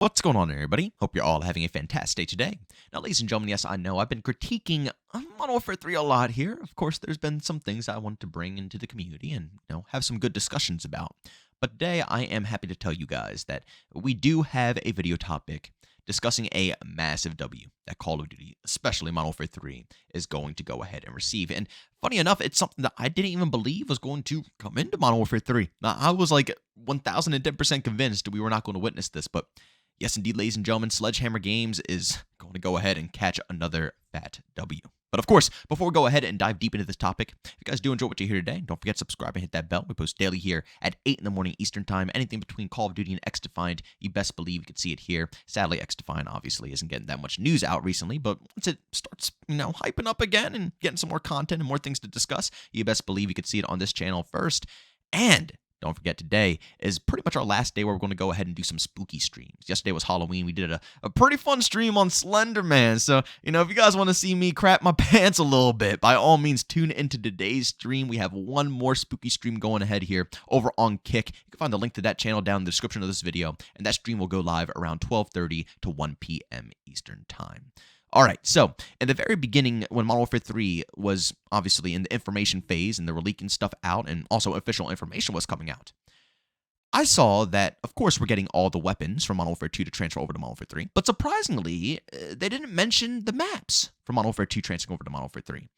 What's going on, everybody? Hope you're all having a fantastic day today. Now, ladies and gentlemen, yes, I know I've been critiquing Modern Warfare 3 a lot here. Of course, there's been some things I want to bring into the community and have some good discussions about. But today, I am happy to tell you guys that we do have a video topic discussing a massive W that Call of Duty, especially Modern Warfare 3, is going to go ahead and receive. And funny enough, it's something that I didn't even believe was going to come into Modern Warfare 3. Now, I was like 1010% convinced we were not going to witness this, but yes, indeed, ladies and gentlemen, Sledgehammer Games is going to go ahead and catch another fat W. But of course, before we go ahead and dive deep into this topic, if you guys do enjoy what you hear today, don't forget to subscribe and hit that bell. We post daily here at 8 in the morning Eastern Time. Anything between Call of Duty and X-Defiant, you best believe you can see it here. Sadly, X-Defiant obviously isn't getting that much news out recently, but once it starts, hyping up again and getting some more content and more things to discuss, you best believe you could see it on this channel first. And don't forget, today is pretty much our last day where we're going to go ahead and do some spooky streams. Yesterday was Halloween. We did a pretty fun stream on JbowenDaMan. So, if you guys want to see me crap my pants a little bit, by all means, tune into today's stream. We have one more spooky stream going ahead here over on Kick. You can find the link to that channel down in the description of this video, and that stream will go live around 12:30 to 1 p.m. Eastern Time. All right, so in the very beginning, when Modern Warfare 3 was obviously in the information phase and they were leaking stuff out and also official information was coming out, I saw that, of course, we're getting all the weapons from Modern Warfare 2 to transfer over to Modern Warfare 3, but surprisingly, they didn't mention the maps from Modern Warfare 2 transferring over to Modern Warfare 3.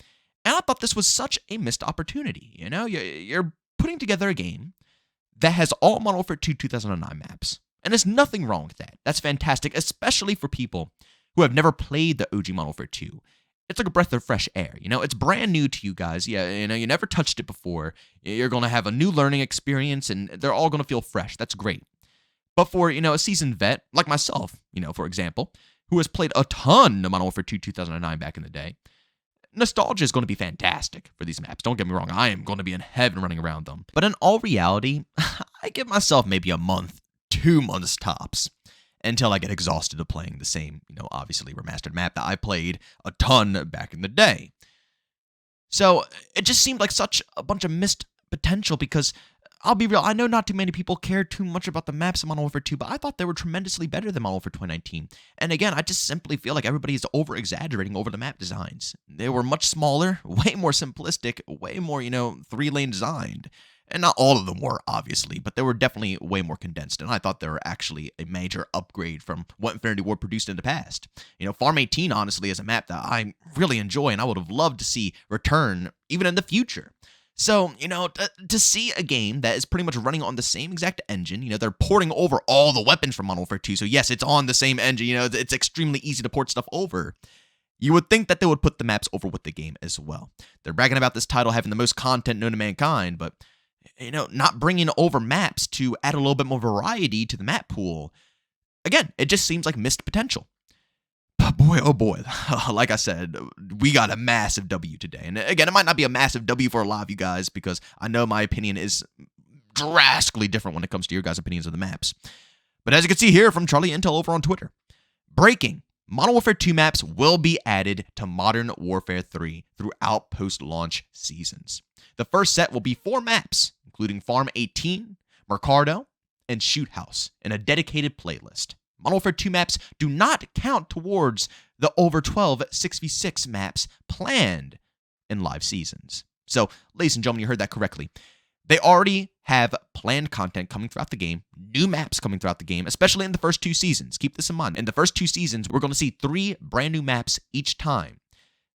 And I thought this was such a missed opportunity. You're putting together a game that has all Modern Warfare 2 2009 maps, and there's nothing wrong with that. That's fantastic, especially for people who have never played the OG Modern Warfare 2. It's like a breath of fresh air. It's brand new to you guys. Yeah, you never touched it before. You're going to have a new learning experience, and they're all going to feel fresh. That's great. But for, a seasoned vet, like myself, for example, who has played a ton of Modern Warfare 2 2009 back in the day, nostalgia is going to be fantastic for these maps. Don't get me wrong. I am going to be in heaven running around them. But in all reality, I give myself maybe a month, 2 months tops, until I get exhausted of playing the same, obviously remastered map that I played a ton back in the day. So it just seemed like such a bunch of missed potential because, I'll be real, I know not too many people care too much about the maps in Modern Warfare 2, but I thought they were tremendously better than Modern Warfare 2019. And again, I just simply feel like everybody is over-exaggerating over the map designs. They were much smaller, way more simplistic, way more, 3-lane designed. And not all of them were, obviously, but they were definitely way more condensed, and I thought they were actually a major upgrade from what Infinity Ward produced in the past. Farm 18, honestly, is a map that I really enjoy, and I would have loved to see return even in the future. So, to see a game that is pretty much running on the same exact engine, they're porting over all the weapons from Modern Warfare 2, so yes, it's on the same engine, it's extremely easy to port stuff over. You would think that they would put the maps over with the game as well. They're bragging about this title having the most content known to mankind, but not bringing over maps to add a little bit more variety to the map pool. Again, it just seems like missed potential. But boy, oh boy, like I said, we got a massive W today. And again, it might not be a massive W for a lot of you guys because I know my opinion is drastically different when it comes to your guys' opinions of the maps. But as you can see here from Charlie Intel over on Twitter, breaking, Modern Warfare 2 maps will be added to Modern Warfare 3 throughout post-launch seasons. The first set will be 4 maps, including Farm 18, Mercado, and Shoot House, in a dedicated playlist. Modern Warfare 2 maps do not count towards the over 12 6v6 maps planned in live seasons. So, ladies and gentlemen, you heard that correctly. They already have planned content coming throughout the game, new maps coming throughout the game, especially in the first 2 seasons. Keep this in mind. In the first 2 seasons, we're going to see 3 brand new maps each time.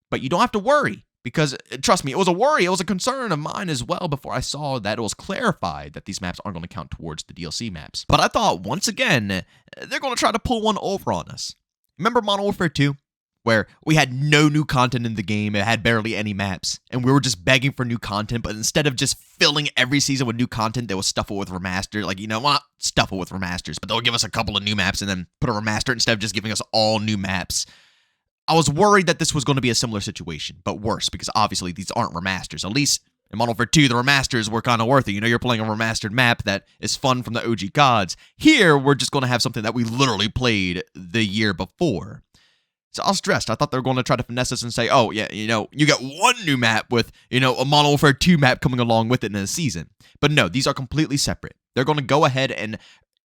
But you don't have to worry, because trust me, it was a worry, it was a concern of mine as well before I saw that it was clarified that these maps aren't going to count towards the DLC maps. But I thought, once again, they're going to try to pull one over on us. Remember Modern Warfare 2? Where we had no new content in the game, it had barely any maps, and we were just begging for new content, but instead of just filling every season with new content, they would stuff it with remaster. Not stuff it with remasters, but they'll give us a couple of new maps and then put a remaster instead of just giving us all new maps. I was worried that this was going to be a similar situation, but worse, because obviously these aren't remasters. At least in Modern Warfare 2, the remasters were kind of worth it. You're playing a remastered map that is fun from the OG CODs. Here, we're just going to have something that we literally played the year before. So I was stressed. I thought they were going to try to finesse us and say, oh, yeah, you got one new map with, a Modern Warfare 2 map coming along with it in a season. But no, these are completely separate. They're going to go ahead and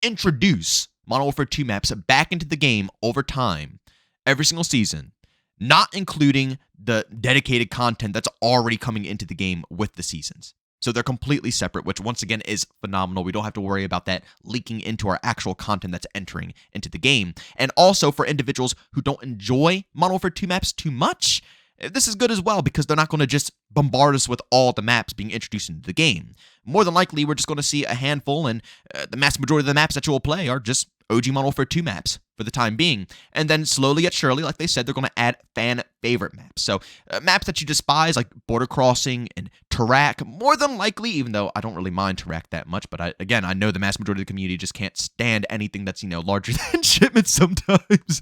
introduce Modern Warfare 2 maps back into the game over time, every single season, not including the dedicated content that's already coming into the game with the seasons. So they're completely separate, which once again is phenomenal. We don't have to worry about that leaking into our actual content that's entering into the game. And also for individuals who don't enjoy Modern Warfare 2 maps too much, this is good as well because they're not going to just bombard us with all the maps being introduced into the game. More than likely, we're just going to see a handful, and the mass majority of the maps that you will play are just OG Modern Warfare 2 maps for the time being. And then slowly yet surely, like they said, they're going to add fan favorite maps. So maps that you despise, like Border Crossing and Tarak, more than likely, even though I don't really mind Tarak that much, but I know the mass majority of the community just can't stand anything that's, larger than Shipment sometimes.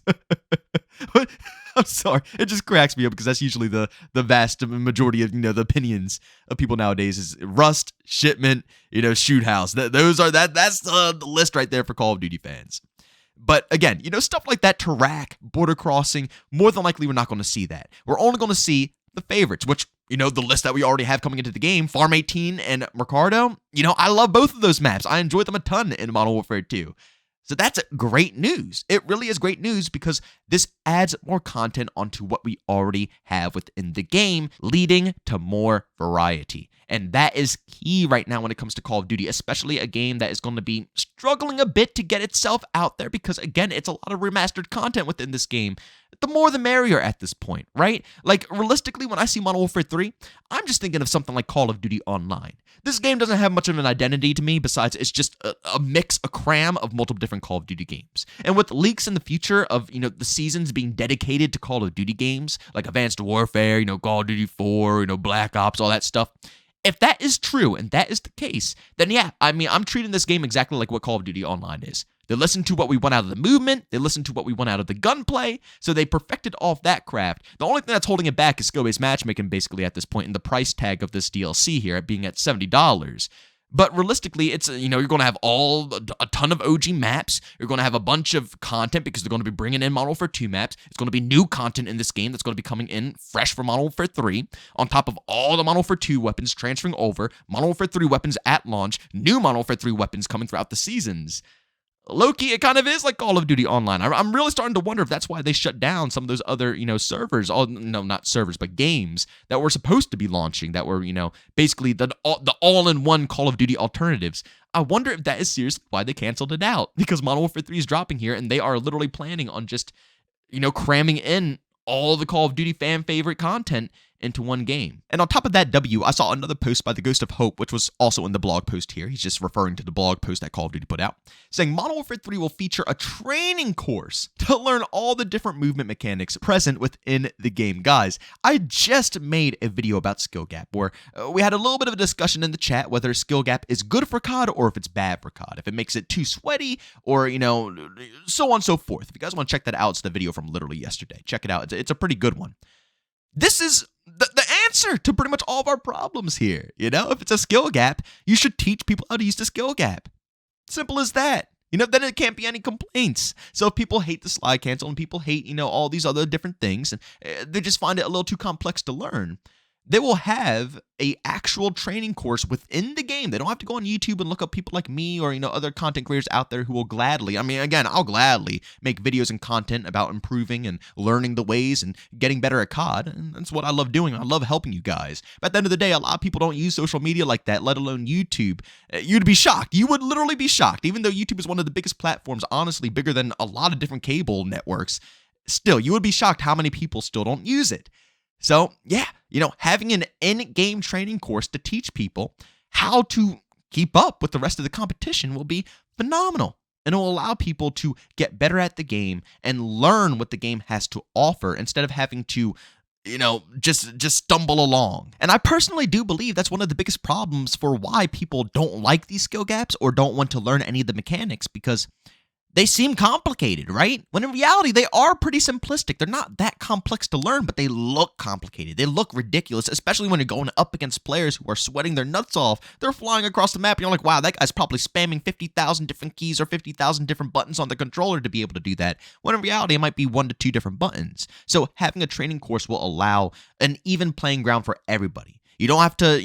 I'm sorry. It just cracks me up because that's usually the vast majority of, the opinions of people nowadays is Rust, Shipment, Shoot House. That's the list right there for Call of Duty fans. But again, stuff like that, Tarak, Border Crossing, more than likely we're not going to see that. We're only going to see the favorites, which, the list that we already have coming into the game, Farm 18 and Mercado. I love both of those maps. I enjoyed them a ton in Modern Warfare 2. So that's great news. It really is great news because this adds more content onto what we already have within the game, leading to more variety. And that is key right now when it comes to Call of Duty, especially a game that is going to be struggling a bit to get itself out there because, again, it's a lot of remastered content within this game. The more the merrier at this point, right? Like, realistically, when I see Modern Warfare 3, I'm just thinking of something like Call of Duty Online. This game doesn't have much of an identity to me besides it's just a mix, a cram of multiple different Call of Duty games. And with leaks in the future of, the seasons being dedicated to Call of Duty games, like Advanced Warfare, Call of Duty 4, Black Ops, all that stuff, if that is true and that is the case, then yeah, I'm treating this game exactly like what Call of Duty Online is. They listened to what we want out of the movement. They listened to what we want out of the gunplay. So they perfected off that craft. The only thing that's holding it back is skill-based matchmaking basically at this point in the price tag of this DLC here at being at $70. But realistically, it's, you're going to have a ton of OG maps. You're going to have a bunch of content because they're going to be bringing in Modern Warfare 2 maps. It's going to be new content in this game that's going to be coming in fresh for Modern Warfare 3, on top of all the Modern Warfare 2 weapons transferring over, Modern Warfare 3 weapons at launch, new Modern Warfare 3 weapons coming throughout the seasons. Low-key, it kind of is like Call of Duty Online. I'm really starting to wonder if that's why they shut down some of those other, servers. Not servers, but games that were supposed to be launching that were, basically the all-in-one Call of Duty alternatives. I wonder if that is seriously why they canceled it out. Because Modern Warfare 3 is dropping here, and they are literally planning on just, cramming in all the Call of Duty fan favorite content into one game. And on top of that I saw another post by the Ghost of Hope, which was also in the blog post here. He's just referring to the blog post that Call of Duty put out, saying Modern Warfare 3 will feature a training course to learn all the different movement mechanics present within the game. Guys, I just made a video about skill gap where we had a little bit of a discussion in the chat whether skill gap is good for COD or if it's bad for COD, if it makes it too sweaty or, so on and so forth. If you guys want to check that out, it's the video from literally yesterday. Check it out. It's a pretty good one. This is the answer to pretty much all of our problems here. If it's a skill gap, you should teach people how to use the skill gap. Simple as that. Then it can't be any complaints. So if people hate the slide cancel and people hate, all these other different things, and they just find it a little too complex to learn, they will have a actual training course within the game. They don't have to go on YouTube and look up people like me or, other content creators out there who will gladly, I'll gladly make videos and content about improving and learning the ways and getting better at COD. And that's what I love doing. I love helping you guys. But at the end of the day, a lot of people don't use social media like that, let alone YouTube. You'd be shocked. You would literally be shocked. Even though YouTube is one of the biggest platforms, honestly, bigger than a lot of different cable networks, still, you would be shocked how many people still don't use it. So, yeah, having an in-game training course to teach people how to keep up with the rest of the competition will be phenomenal. And it will allow people to get better at the game and learn what the game has to offer instead of having to, just stumble along. And I personally do believe that's one of the biggest problems for why people don't like these skill gaps or don't want to learn any of the mechanics, because they seem complicated, right? When in reality, they are pretty simplistic. They're not that complex to learn, but they look complicated. They look ridiculous, especially when you're going up against players who are sweating their nuts off. They're flying across the map, and you're like, wow, that guy's probably spamming 50,000 different keys or 50,000 different buttons on the controller to be able to do that. When in reality, it might be 1 to 2 different buttons. So having a training course will allow an even playing ground for everybody. You don't have to,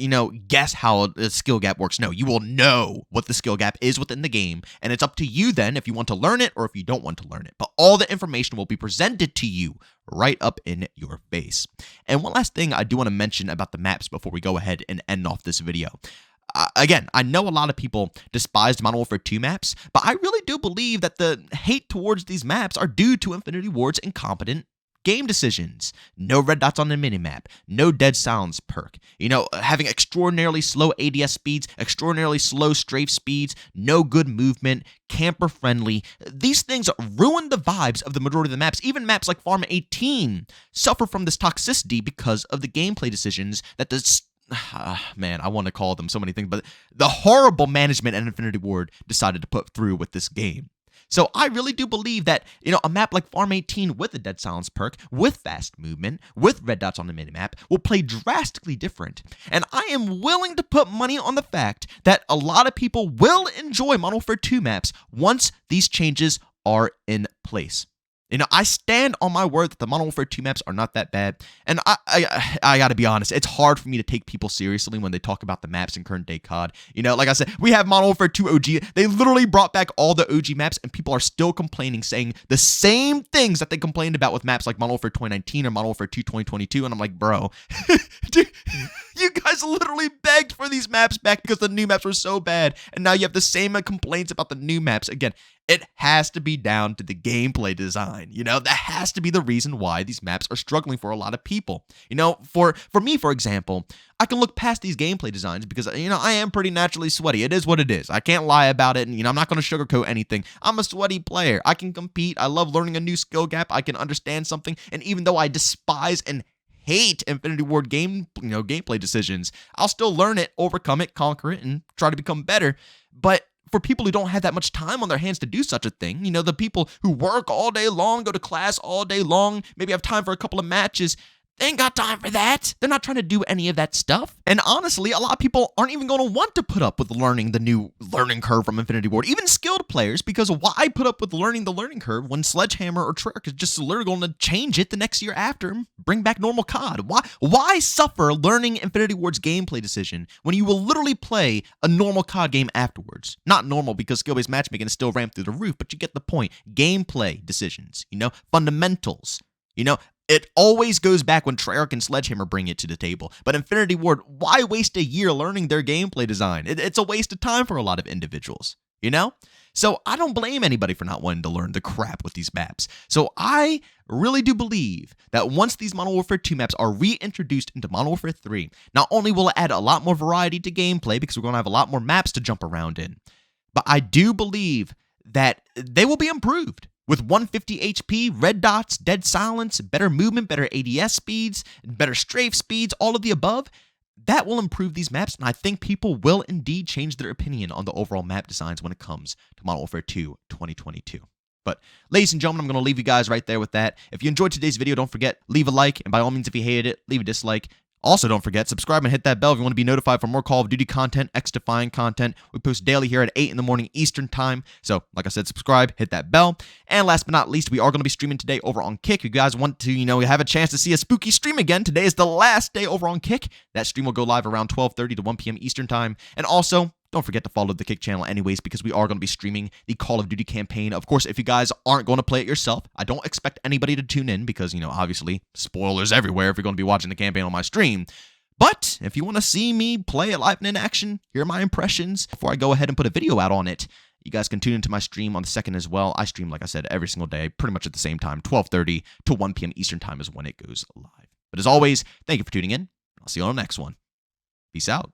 guess how the skill gap works. No, you will know what the skill gap is within the game, and it's up to you then if you want to learn it or if you don't want to learn it. But all the information will be presented to you right up in your face. And one last thing I do want to mention about the maps before we go ahead and end off this video. Again, I know a lot of people despised Modern Warfare 2 maps, but I really do believe that the hate towards these maps are due to Infinity Ward's incompetent game decisions. No red dots on the minimap, no dead silence perk, having extraordinarily slow ADS speeds, extraordinarily slow strafe speeds, no good movement, camper friendly. These things ruin the vibes of the majority of the maps. Even maps like Farm 18 suffer from this toxicity because of the gameplay decisions that man, I want to call them so many things, but the horrible management at Infinity Ward decided to put through with this game. So I really do believe that, a map like Farm 18 with a dead silence perk, with fast movement, with red dots on the minimap, will play drastically different. And I am willing to put money on the fact that a lot of people will enjoy Modern Warfare 2 maps once these changes are in place. I stand on my word that the Modern Warfare 2 maps are not that bad. And I got to be honest, it's hard for me to take people seriously when they talk about the maps in current day COD. Like I said, we have Modern Warfare 2 OG. They literally brought back all the OG maps, and people are still complaining, saying the same things that they complained about with maps like Modern Warfare 2019 or Modern Warfare 2 2022. And I'm like, bro, dude, you guys literally begged for these maps back because the new maps were so bad. And now you have the same complaints about the new maps. Again, it has to be down to the gameplay design. That has to be the reason why these maps are struggling for a lot of people. For me, for example, I can look past these gameplay designs because, I am pretty naturally sweaty. It is what it is. I can't lie about it. And, I'm not going to sugarcoat anything. I'm a sweaty player. I can compete. I love learning a new skill gap. I can understand something. And even though I despise and hate Infinity Ward gameplay decisions, I'll still learn it, overcome it, conquer it, and try to become better. But for people who don't have that much time on their hands to do such a thing, the people who work all day long, go to class all day long, maybe have time for a couple of matches, they ain't got time for that. They're not trying to do any of that stuff. And honestly, a lot of people aren't even going to want to put up with learning the new learning curve from Infinity Ward, even skilled players, because why put up with learning the learning curve when Sledgehammer or Treyarch is just literally going to change it the next year after and bring back normal COD? Why suffer learning Infinity Ward's gameplay decision when you will literally play a normal COD game afterwards? Not normal because skill-based matchmaking is still ramped through the roof, but you get the point. Gameplay decisions, fundamentals, It always goes back when Treyarch and Sledgehammer bring it to the table. But Infinity Ward, why waste a year learning their gameplay design? It's a waste of time for a lot of individuals, So I don't blame anybody for not wanting to learn the crap with these maps. So I really do believe that once these Modern Warfare 2 maps are reintroduced into Modern Warfare 3, not only will it add a lot more variety to gameplay because we're going to have a lot more maps to jump around in, but I do believe that they will be improved. With 150 HP, red dots, dead silence, better movement, better ADS speeds, better strafe speeds, all of the above, that will improve these maps, and I think people will indeed change their opinion on the overall map designs when it comes to Modern Warfare 2 2022. But ladies and gentlemen, I'm going to leave you guys right there with that. If you enjoyed today's video, don't forget, leave a like, and by all means, if you hated it, leave a dislike. Also, don't forget, subscribe and hit that bell if you want to be notified for more Call of Duty content, X-Defying content. We post daily here at 8 in the morning Eastern time. So, like I said, subscribe, hit that bell. And last but not least, we are going to be streaming today over on Kick. If you guys want to, have a chance to see a spooky stream again, today is the last day over on Kick. That stream will go live around 12:30 to 1 p.m. Eastern time. And also, don't forget to follow the Kick channel anyways, because we are going to be streaming the Call of Duty campaign. Of course, if you guys aren't going to play it yourself, I don't expect anybody to tune in because, obviously, spoilers everywhere if you're going to be watching the campaign on my stream. But if you want to see me play it live and in action, hear my impressions before I go ahead and put a video out on it, you guys can tune into my stream on the 2nd as well. I stream, like I said, every single day, pretty much at the same time. 12:30 to 1 p.m. Eastern time is when it goes live. But as always, thank you for tuning in. I'll see you on the next one. Peace out.